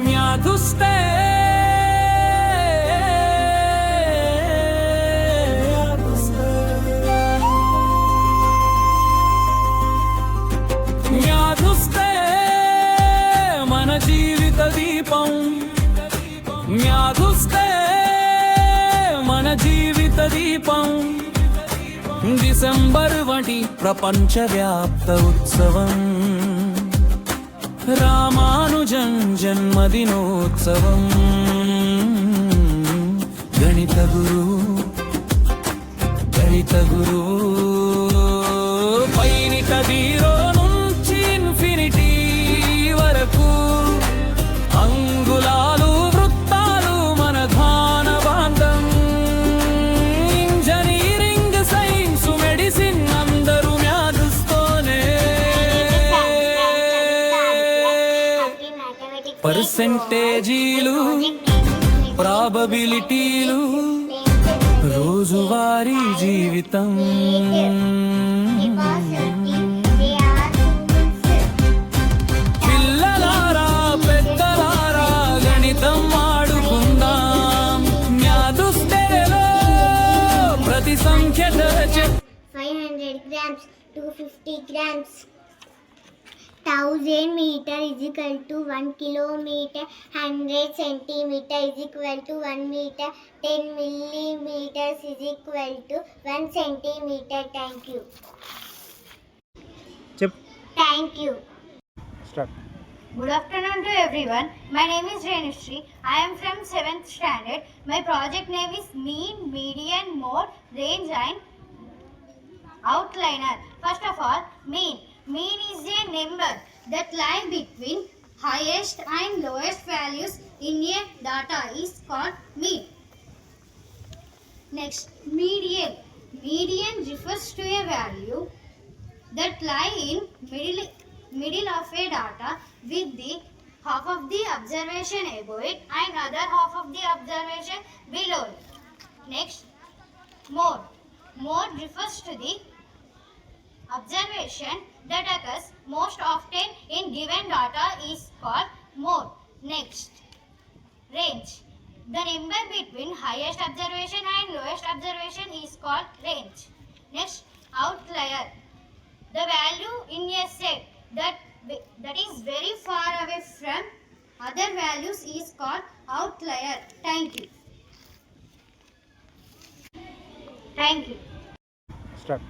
మ్యాధుస్తే మ్యాధుస్తే మన జీవిత దీపం మ్యాధుస్తే మన జీవిత దీపం డిసెంబర్ వంటి ప్రపంచవ్యాప్త ఉత్సవం రామానుజన్ జన్మదినోత్సవం గణిత గురు పైనిట జీరో నుంచి ఇన్ఫినిటీ వరకు అంగుళాలు వృత్తాలు మన ధాన బాంధం ఇంజనీరింగ్ సైన్స్ మెడిసిన్ అందరూ మ్యాథ్స్తోనే పర్సెంటేజీలు ప్రాబబిలిటీలు రోజువారీ జీవితం పిల్లలారా పెద్దలారా గణితం ఆడుకుందాం మ్యాథ్స్తేలో ప్రతి సంఖ్య 500 grams, 250 grams. 1000 meter is equal to 1 kilometer. 100 centimeter is equal to 1 meter. 10 millimeters is equal to 1 centimeter. Thank you. Thank you. Start. Good afternoon to everyone. My name is Renushree. I am from 7th standard. My project name is Mean, Median, Mode, Range and Outliner. First of all, mean. Mean is a number that lie between highest and lowest values in a data is called mean. Next, median. Median refers to a value that lie in middle of a data with the half of the observation above it and other half of the observation below it. Next, mode. Mode refers to the observation that occurs most often in given data is called mode. Next, range. The number between highest observation and lowest observation is called range. Next, outlier. The value in a set that is very far away from other values is called outlier. Thank you. Thank you. Start.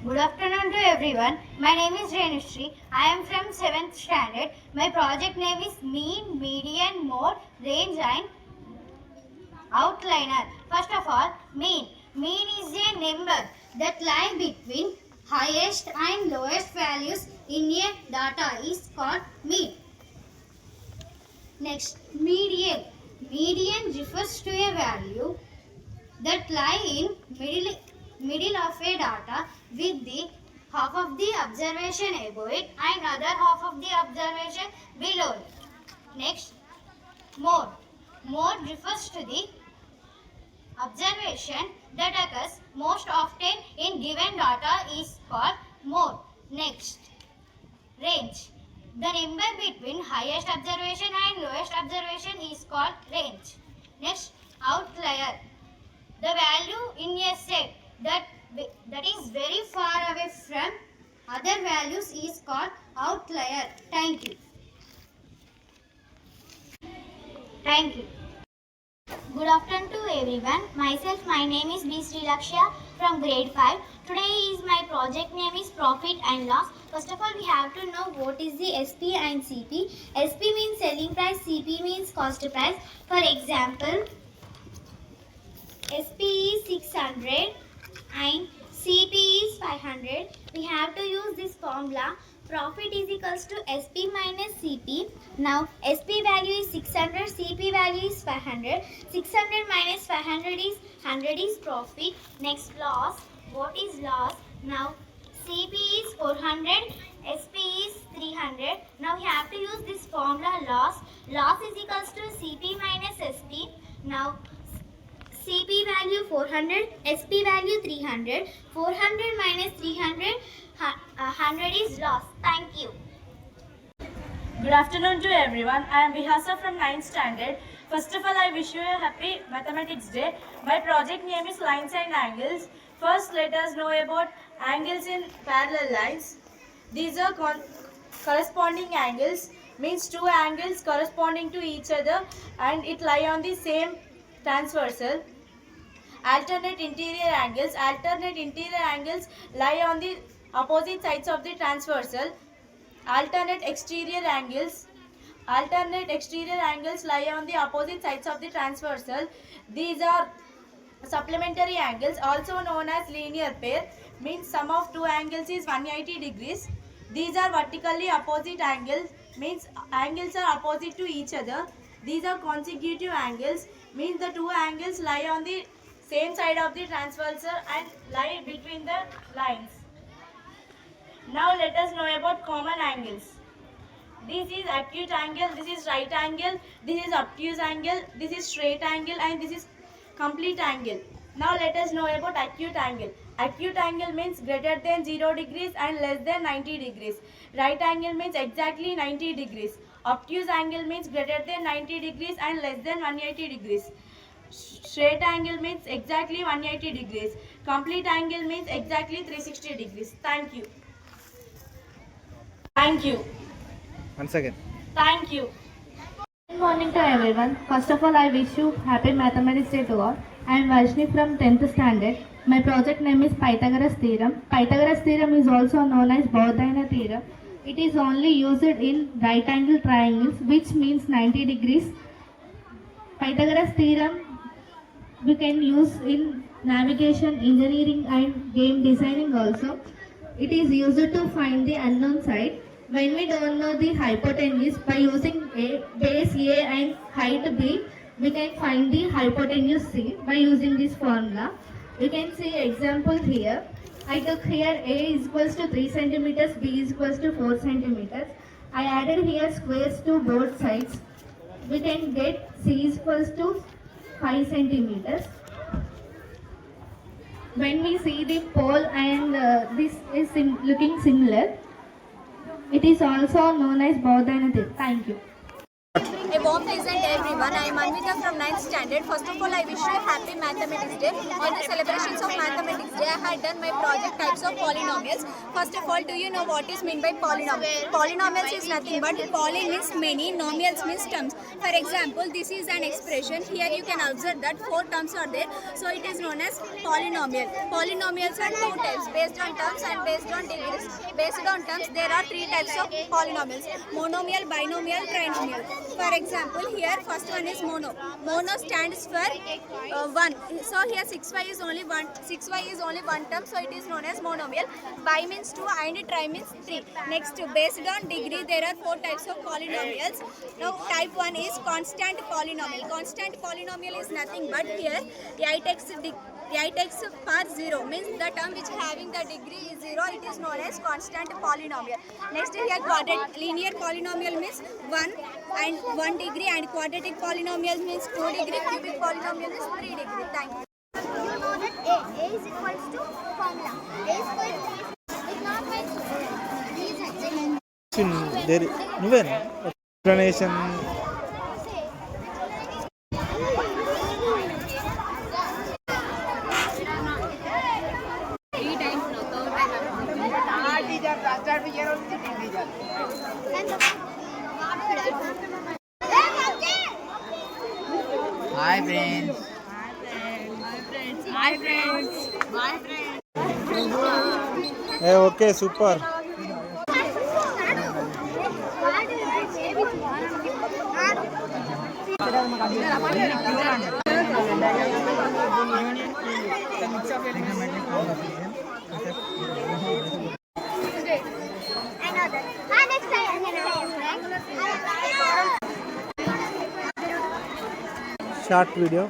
Good afternoon to everyone. My name is Renushree. I am from 7th standard. My project name is Mean, Median, Mode, Range and Outliner. First of all, mean. Mean is a number that lie between highest and lowest values in a data is called mean. Next, median. Median refers to a value that lie in middle of a data with the half of the observation above it and other half of the observation below it. Next, mode. Mode refers to the observation that occurs most often in given data is called mode. Next, range. The number between highest observation and lowest observation is called range. Next, outlier. The value in a set that is very far away from other values is called outlier. Thank you. Thank you. Good afternoon to everyone. My name is B. Sri Lakshya from grade 5. Today my project name is Profit and Loss. First of all, we have to know what is the SP and CP. SP means selling price, CP means cost price. For example, SP is 600 and CP is 500. We have to use this formula. Profit is equals to SP minus CP. Now SP value is 600, CP value is 500. 600 minus 500 is 100 is profit. Next, loss. What is loss? Now CP is 400, SP is 300. Now we have to use this formula loss. Loss is equals to CP minus SP. Now CP value 400, SP value 300. 400 minus 300, 100 is loss. Thank you. Good afternoon to everyone. I am Vihasa from 9th standard. First of all, I wish you a happy Mathematics Day. My project name is Lines and Angles. First, let us know about angles in parallel lines. These are corresponding angles, means two angles corresponding to each other and it lie on the same transversal. Alternate interior angles. Alternate interior angles lie on the opposite sides of the transversal. Alternate exterior angles. Alternate exterior angles lie on the opposite sides of the transversal. These are supplementary angles, also known as linear pair, means sum of two angles is 180 degrees. These are vertically opposite angles, means angles are opposite to each other. These are consecutive angles, means the two angles lie on the same side of the transversal and lie between the lines. Now let us know about common angles. This is acute angle, this is right angle, this is obtuse angle, this is straight angle and this is complete angle. Now let us know about acute angle. Acute angle means greater than 0 degrees and less than 90 degrees. Right angle means exactly 90 degrees. Obtuse angle means greater than 90 degrees and less than 180 degrees. Straight angle means exactly 180 degrees. Complete angle means exactly 360 degrees. Thank you. Thank you. Once again. Thank you. Good morning to everyone. First of all, I wish you happy Mathematics Day to all. I am Vaishni from 10th standard. My project name is Pythagoras theorem. Pythagoras theorem is also known as Baudhayana theorem. It is only used in right angle triangles, which means 90 degrees. Pythagoras theorem we can use in navigation, engineering and game designing also. It is used to find the unknown side. When we don't know the hypotenuse, by using base A and height B, we can find the hypotenuse C by using this formula. You can see example here. I took here A is equals to 3 centimeters, B is equals to 4 centimeters. I added here squares to both sides. We can get C is equals to 5 centimeters. When we see the pole and this is looking similar, it is also known as Baudhayana theorem. Thank you. A warm pleasant everyone. I am Anvita from 9th standard. First of all, I wish you a happy Mathematics Day. On the celebrations of Mathematics Day, I had done my project types of polynomials. First of all, do you know what is meant by polynomial? Polynomials is nothing but poly means many, nomials means terms. For example, this is an expression. Here you can observe that 4 terms are there. So it is known as polynomial. Polynomials are 2 types, based on terms and based on degrees. Based on terms, there are 3 types of polynomials: monomial, binomial, trinomial. For example, here first one is mono. Mono stands for 1. So here 6y is only one. 6y is only one term, so it is known as monomial. Bi means 2 and tri means 3. Next, based on degree, there are 4 types of polynomials. Now type 1 is constant polynomial. Constant polynomial is nothing but here 8x power 0 means the term which having the degree is 0. It is known as constant polynomial. Next here quadratic linear polynomial means 1 and 1 degree, and quadratic polynomial means 2 degree. Cubic polynomial is 3 degree. Thank you. You know that A is equals to formula. A square is not by There నువ్వేనా explanation Hi friends. Hi friends. Bye friends. Okay super short video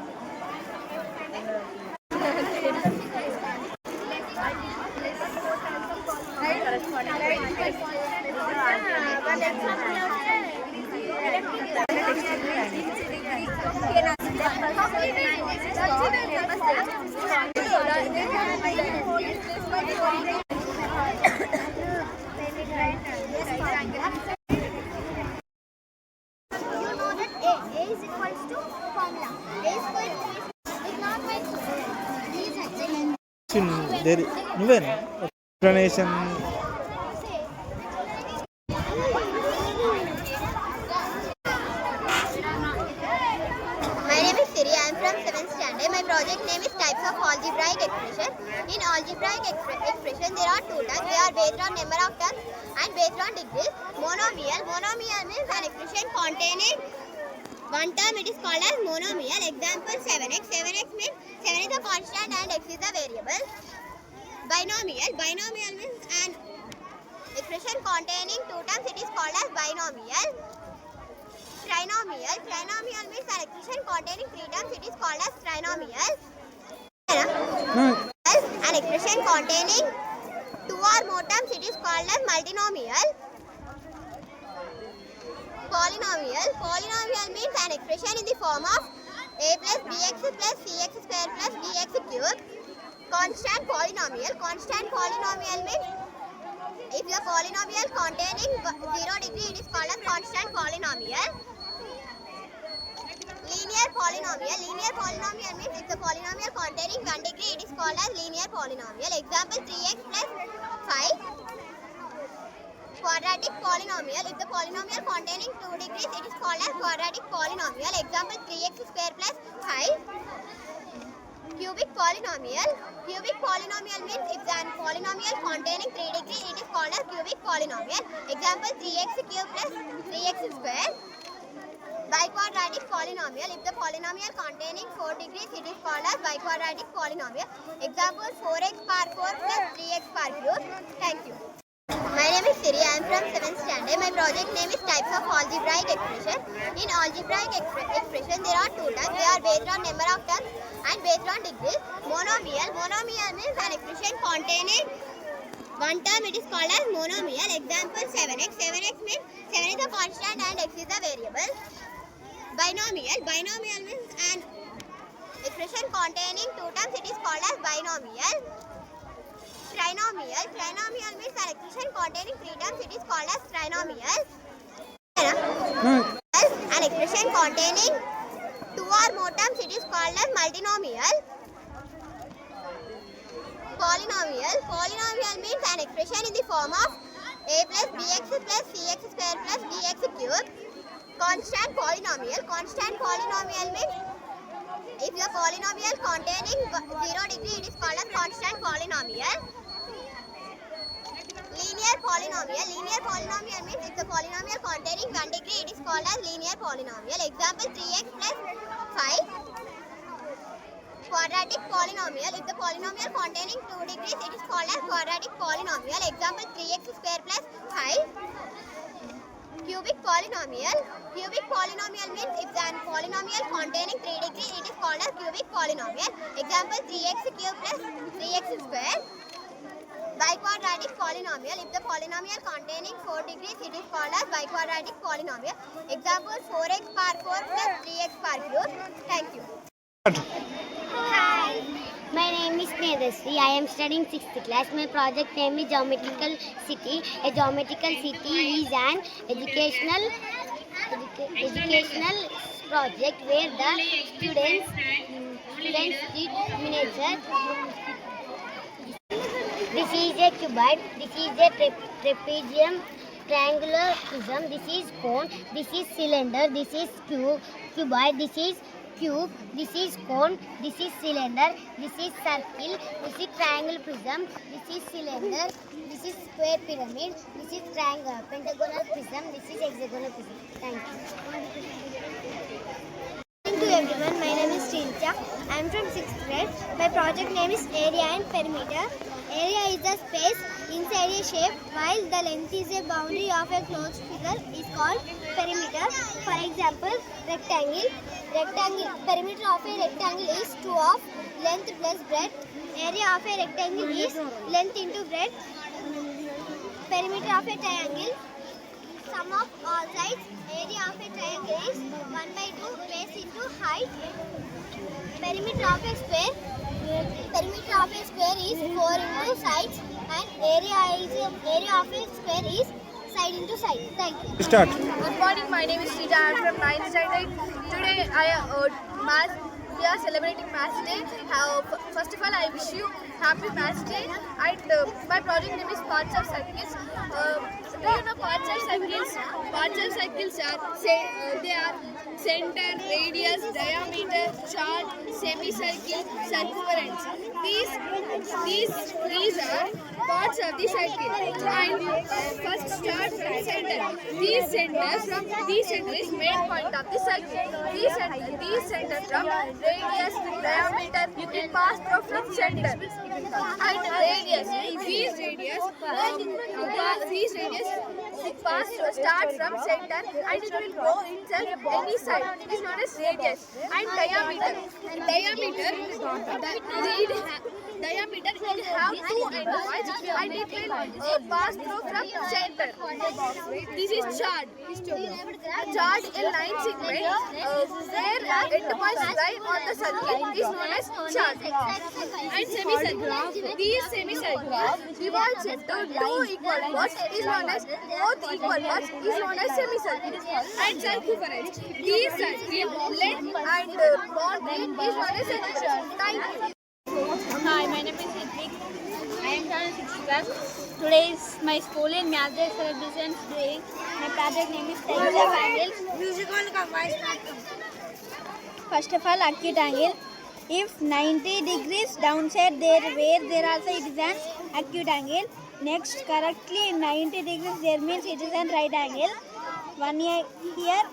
A is equals to formula. A square is not my please explain. there నువ్వేనా explanation My name is Siri. I am from 7th standard. My project name is types of algebraic expression. In algebraic expression, there are two types. They are based on number of terms and based on degrees. Monomial. Monomial means an expression containing one term. It is called as monomial. Example 7x. 7x means 7 is a constant and x is a variable. Binomial. Binomial means an expression containing two terms. It is called as binomial. Trinomial. Trinomial means an expression containing three terms. It is called as trinomial. An expression containing two or more terms. It is called as multinomial. Polynomial. Polynomial means an expression in the form of a plus bx plus cx square plus dx cube. Constant polynomial. Constant polynomial means if the polynomial containing 0 degree, it is called as constant polynomial. Linear polynomial. Linear polynomial means if the polynomial containing 1 degree, it is called as linear polynomial. Example 3x plus 5. Quadratic polynomial. If the polynomial containing 2 degrees, it is called as quadratic polynomial. Example 3x square plus 5. Cubic polynomial. Cubic polynomial means if the polynomial containing 3 degrees, it is called as cubic polynomial. Example 3x cube plus 3x square. Biquadratic polynomial. If the polynomial containing 4 degrees, it is called as biquadratic polynomial. Example 4x power 4 plus 3x power cube. Thank you. My name is Siri. I am from 7th standard. My project name is types of algebraic expression. In algebraic expression, there are two types. They are based on number of terms and based on degrees. Monomial. Monomial means an expression containing one term. It is called as monomial. Example 7x. 7x means 7 is a constant and x is a variable. Binomial. Binomial means an expression containing two terms. It is called as binomial. Trinomial. Trinomial means an expression containing three terms. It is called as trinomial. An expression containing two or more terms. It is called as multinomial. Polynomial. Polynomial means an expression in the form of a plus bx plus cx square plus dx cube. Constant polynomial. Constant polynomial means if the polynomial containing 0 degree, it is called as constant polynomial. Linear polynomial. Linear polynomial means if the polynomial containing 1 degree, it is called as linear polynomial. Example 3x plus 5. Quadratic polynomial. If the polynomial containing 2 degrees, it is called as quadratic polynomial. Example 3x square plus 5. Cubic polynomial. Cubic polynomial means if the polynomial containing 3 degrees, it is called as cubic polynomial. Example 3x cube plus 3x square. Biquadratic polynomial. If the polynomial containing 4 degrees, it is called as biquadratic polynomial. Example 4x power 4 plus 3x power cube. Thank you. Hi, my name is Nedasri. I am studying 6th class. My project name is Geometrical City. A geometrical city is an educational project where the students did miniature. This is a cuboid. This is a trapezium, triangular prism. This is cone. This is cylinder. This is cuboid. This is cube. This is cone. This is cylinder. This is circle. This is triangle prism. This is cylinder. This is square pyramid. This is triangle pentagonal prism. This is hexagonal prism. Thank you. Hello to everyone. My name is Srilcha. I am from 6th grade. My project name is area and perimeter. Area is the space inside a shape, while the length is a boundary of a closed figure is called perimeter. For example, rectangle. Perimeter of a rectangle is 2 of length plus breadth. Area of a rectangle is length into breadth. Perimeter of a triangle. Sum of all sides. Area of a triangle is 1/2 base into height. Perimeter of a square. Perimeter of a square is 4 into sides, and area of a square is side into side. Thank you. Start. Good morning, my name is Srija. I am from 9th standard. Today we are celebrating Match Day. First of all, I wish you happy Match Day. And my project name is Parts of Circles. Do you know parts of circles? Parts of circles they are center, radius, diameter, chord, semicircle, circumference. These are parts of the circle. And first start from center. These center is main point of the circle. These center from radius, diameter, you can pass through from center. And radius, these radius start from center and it will go inside any side. It is known as radius. And diameter will have two endpoints and it will pass through from center. This is chord. Chord, a line segment where endpoints lie on the circle is known as chord. And semicircle. These semicircles divides into two equal parts is known as both equal parts is known as semicircle. And circumference. These circle length and boundary is known as circumference. Thank you. Hi, my name is Hrithik. I am from 6th class. Today is my school in Math Day celebrations doing. My project name is Types of Angles. First of all, acute angle. If 90 degrees downside there also it is an acute angle. Next, correctly 90 degrees there means it is an right angle. Here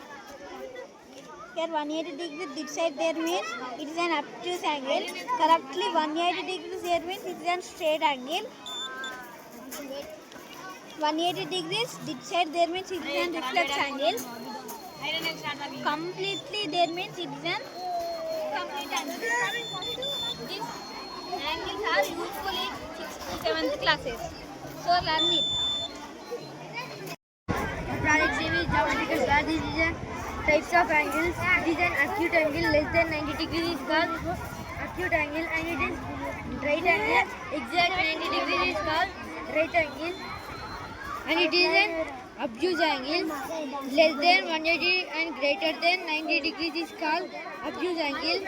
180 degrees this side there means it is an obtuse angle. Correctly 180 degrees there means it is an straight angle. 180 degrees this side there means it is an reflex angle. Completely there means it is an complete angle. These angles are useful in 6th to 7th classes. So learn it. Project name is geometrical graph. This is a types of angles. It is an acute angle less than 90 degrees is called acute angle, and it is right angle exact 90 degrees is called right angle, and it is an obtuse angle less than 180 and greater than 90 degrees is called obtuse angle,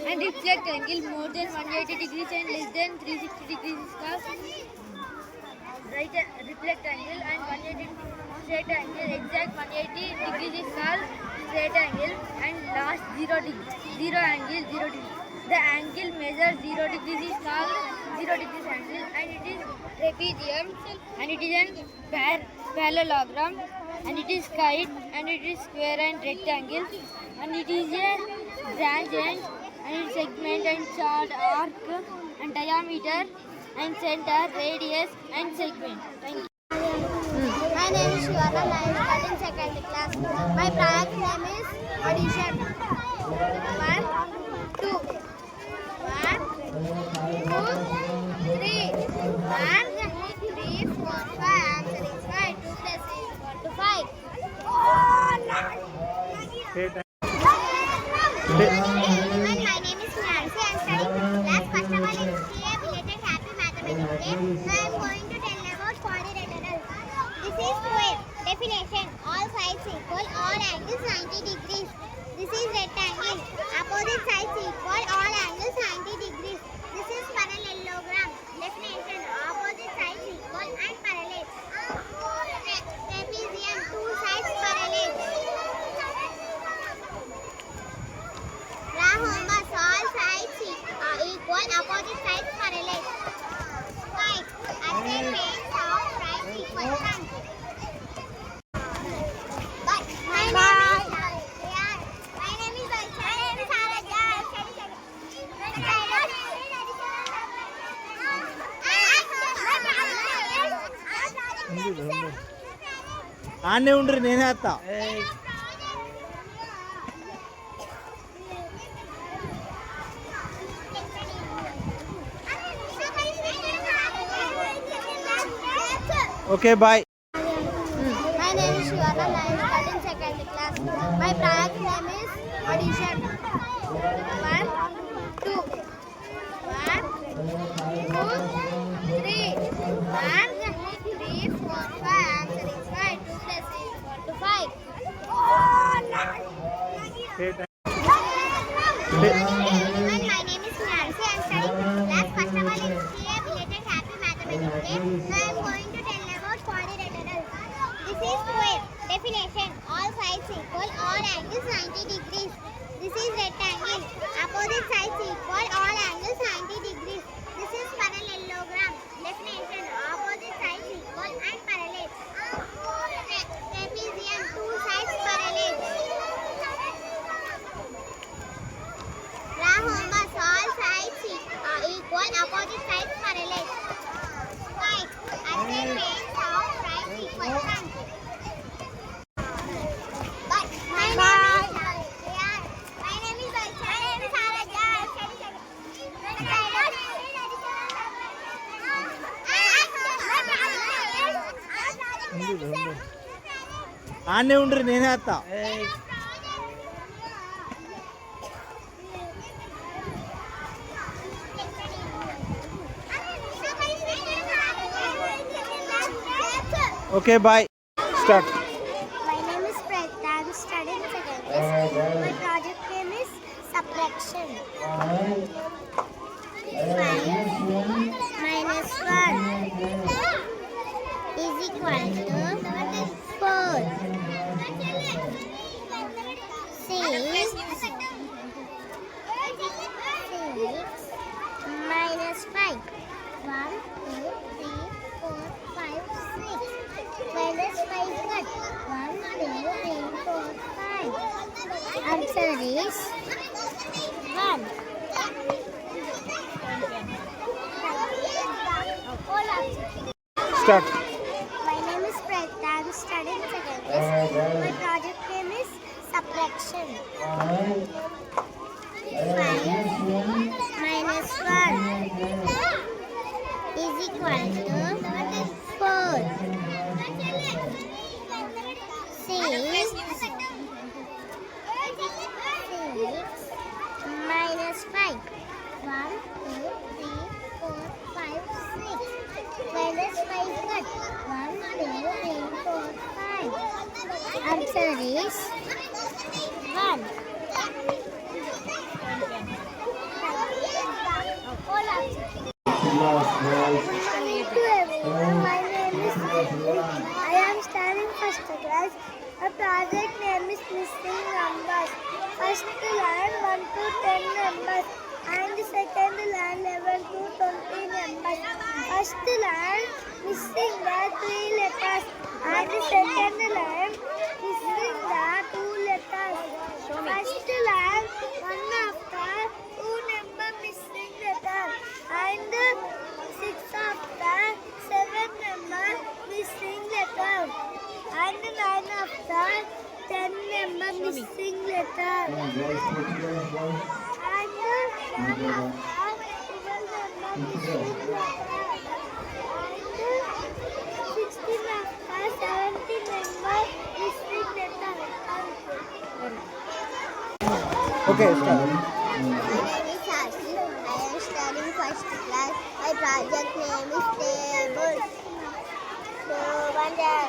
and reflect angle more than 180 degrees and less than 360 degrees is called reflect angle, and 180 straight angle exact 180 degrees is called straight angle, and last 0 angle 0 degree. The angle measured 0 degrees is called 0 degrees angle, and it is trapezium, and it is an parallelogram, and it is kite, and it is square and rectangle, and it is a branch end, and it is segment and chord, arc, and diameter, and center, radius, and segment. Thank you. My name is Shivana. I am studying second class. My project name is addition. 1, 2, 1, 2, 3, 1, 3, 4, 5. Answer is 5. 2 plus 3 is equal to 5. Everyone, my name is Nancy. I am studying class. First of all, it's a belated happy mathematics day. Now I am going to tell about quadrilateral. This is square. Definition: all sides equal, all angles 90 degrees. This is rectangle. Opposite sides equal, all angles 90 degrees. This is parallelogram. Definition: opposite sides equal and parallel. Trapezium: two sides parallel. Rhombus: all sides equal, opposite sides parallel. Kite: opposite planes of right equal. ఆనే ఉండ్రి నేనే వస్తా. Okay bye. My name is Shivana. I am studying second class. My project name is addition. 1, 2, 1, 2, 3, 1, 3, 4, 5. Answer is 5. 2 plus 3 is equal to 5. ఆన్నే ఉండ్రి నేనే వస్తా. Okay bye. Start. My name is Pragya. I am studying second class. My project name is subtraction. 5 minus 1 is equal to 4. 6 minus 5. 1, 2, 3, 4, 5, 6. Minus 5 cut. 1, 2, 3, 4, 5. Answer is 1. Start. My name is Pragya. I am studying second class. My project name is subtraction. 5 minus 1 is equal to 4. 6 minus 5. 1, 2, 3, 4, 5, 6. Minus 5 cut. 1, 2, 3, 4, 5. Answer is 1. To everyone, my name is Sri. I am studying first class. My project name is missing numbers. First line 1 to 10 numbers and second line 11 to 20 numbers. First line missing the 3 letters and second line missing the 2 letters. First line 1 after 2 number missing letters and 6 after 7 number missing letters and 9 after 10 number missing letters and 1 after 12 number missing letters and 16 after 17 number missing letters. Okay start. My name is Sashi. I am studying first class. My project name is table. So one day.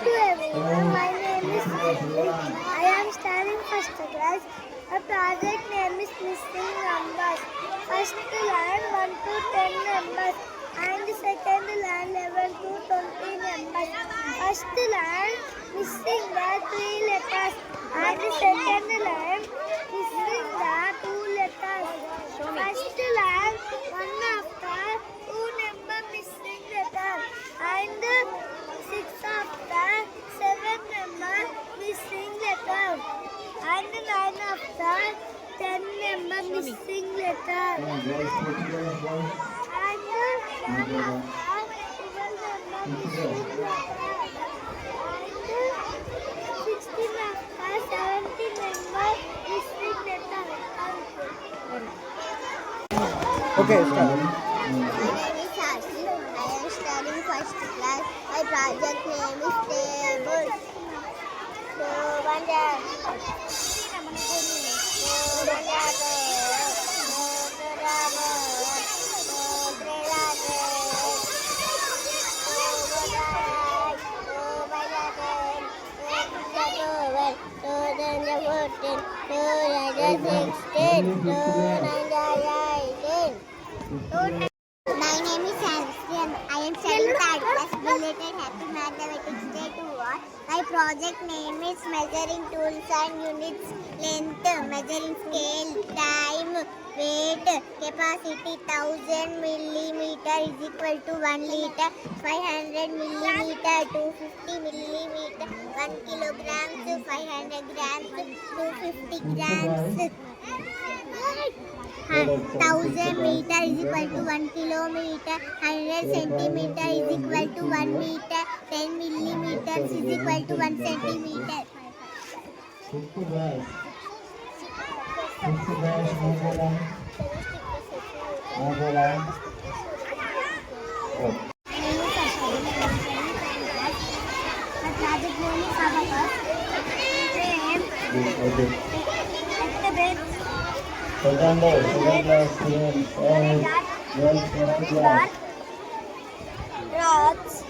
To everyone, my name is Sri. I am studying first class. My project name is missing numbers. First line 1 to 10 numbers and second line 11 to 20 numbers. First line missing the 3 letters and second line missing the 2 letters. First line 1 after 2 number missing letters and 6 after 7 number missing letters and 9 after 10 number missing letters and 1 after 12 number missing letters and 16 after 17 number missing letters. Okay start. My name is Sashi. I am studying first class. My project name is table. So one day. My name is Sanskri and I am studying third class. Belated Happy Mathematics Day to all. My project name is measuring tools and units, length, measuring scale, time, weight, capacity 1000 millimeter is equal to 1 liter, 500 millimeter, 250 millimeter, 1 kilograms, 500 grams, 250 grams. 1000 meter is equal to 1 kilometer. 100 centimeter is equal to 1 meter. 10 millimeters is equal to 1 centimeter. Project name is Abacus. Second class students and Rods,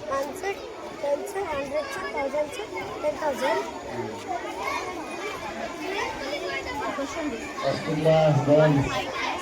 hundreds, tens, hundreds, thousands, 10,000. first class girls